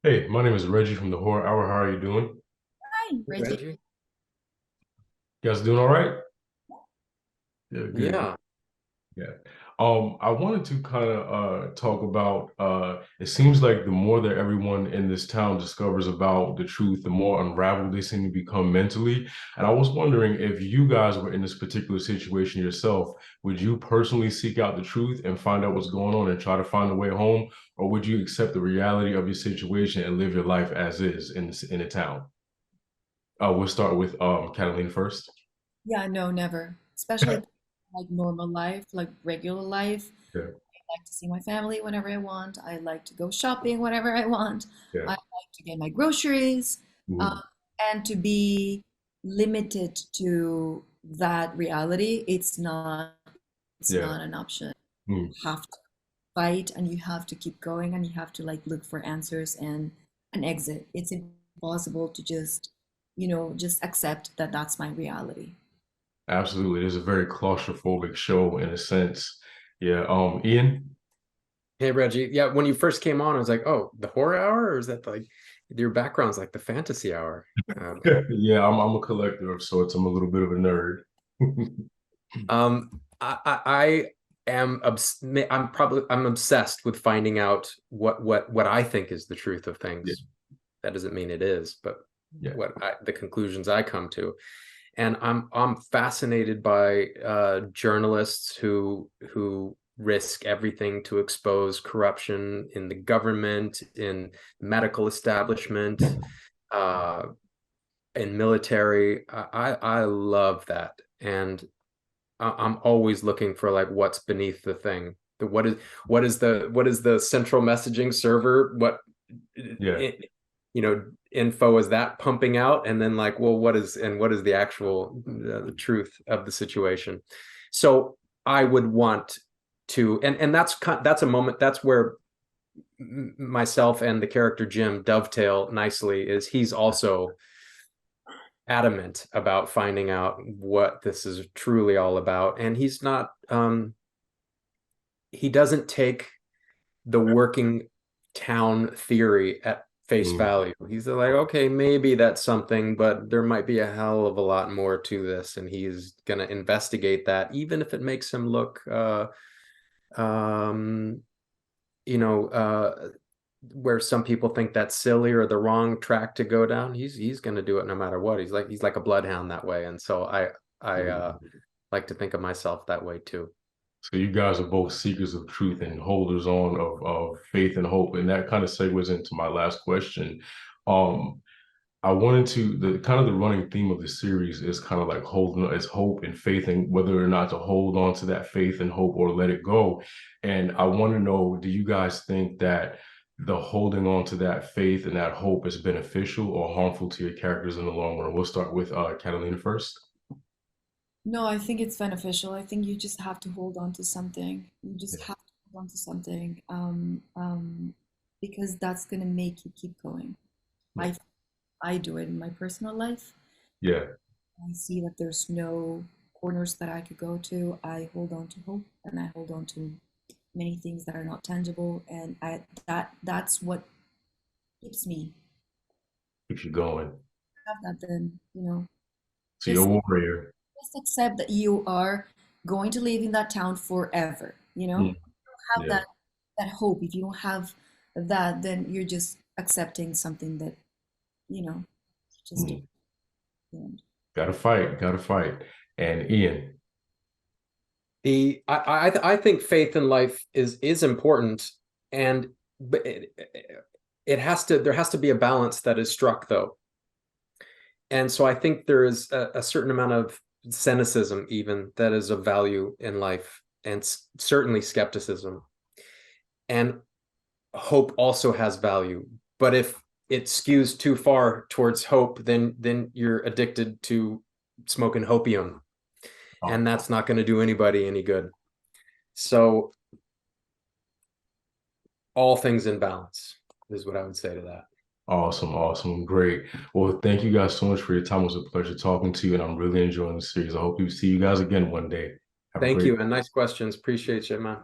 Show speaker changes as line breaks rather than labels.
Hey, my name is Reggie from the Horror Hour. How are you doing?
Hi, Reggie.
Reggie. You guys doing all right? Yeah, good.
Yeah.
Yeah. I wanted to kind of talk about it seems like the more that everyone in this town discovers about the truth, the more unraveled they seem to become mentally. And I was wondering if you guys were in this particular situation yourself, would you personally seek out the truth and find out what's going on and try to find a way home, or would you accept the reality of your situation and live your life as is in the town? We'll start with Catalina first.
Yeah, no, never. Especially like normal life, like regular life.
Yeah,
I like to see my family whenever I want. I like to go shopping whenever I want.
yeah.
I like to get my groceries. Um,
Mhm.
and to be limited to that reality, it's
Yeah.
not an option.
Mm.
You have to fight and you have to keep going and you have to like look for answers and an exit. It's impossible to just accept that that's my reality.
Absolutely. It is a very claustrophobic show in a sense. Yeah. Ian?
Hey
Reggie, yeah, when you first came on, I was like, oh, the horror hour, or is that like your background's like the fantasy hour? Um,
Yeah, I'm a collector of sorts. I'm a little bit of a nerd.
I am I'm obsessed with finding out what I think is the truth of
Yeah,
things. That doesn't mean it is, but
yeah.
the conclusions I come to, and I'm fascinated by journalists who risk everything to expose corruption in the government, in medical establishment, uh, in military. I love that, and I'm always looking for like what's beneath the thing. What is the central messaging server?
Yeah.
Info is that pumping out, and then like, well, what is the actual the truth of the situation? So I would want to, and that's a moment. That's where myself and the character Jim dovetail nicely. Is he's also adamant about finding out what this is truly all about, and he doesn't take the working town theory at face
Mm.
value. He's like, okay, maybe that's something, but there might be a hell of a lot more to this, and he's gonna investigate that, even if it makes him look um you know where some people think that's silly or the wrong track to go down. He's going to do it no matter what. He's like a bloodhound that way, and so I like to think of myself that way too.
So you guys are both seekers of truth and holders on of faith and hope. And that kind of segues into my last question. Um, I wanted to the kind of the running theme of the series is kind of like holding is hope and faith and whether or not to hold on to that faith and hope or let it go. And I want to know, do you guys think that the holding on to that faith and that hope is beneficial or harmful to your characters in the long run? We'll start with Catalina first.
No, I think it's beneficial. I think you just have to hold on to something. You just
Yeah.
have to hold on to something, because that's gonna make you keep going.
Yeah.
I I do it in my personal life.
Yeah.
I see that there's no corners that I could go to. I hold on to hope, and I hold on to many things that are not tangible, and that's what keeps me.
Keeps you going.
Have that, then
So you're
just
a warrior.
just accept that you are going to live in that town forever.
Mm.
Have
Yeah.
that hope. If you don't have that, then you're just accepting something that you know just
Mm.
don't.
Gotta fight. Gotta fight. And Ian.
I think faith in life is important, and but it has to there has to be a balance that is struck, though. And so I think there is a certain amount of cynicism even that is of value in life, and certainly skepticism. And hope also has value. But if it skews too far towards hope, then you're addicted to smoking hopium,
Oh,
and that's not going to do anybody any good. So all things in balance is what I would say to that.
awesome, awesome, great. Well, thank you guys so much for your time. It was a pleasure talking to you, and I'm really enjoying the series. I hope you see you guys again one day. Have a
Thank
great
you, and nice questions. Appreciate you, man.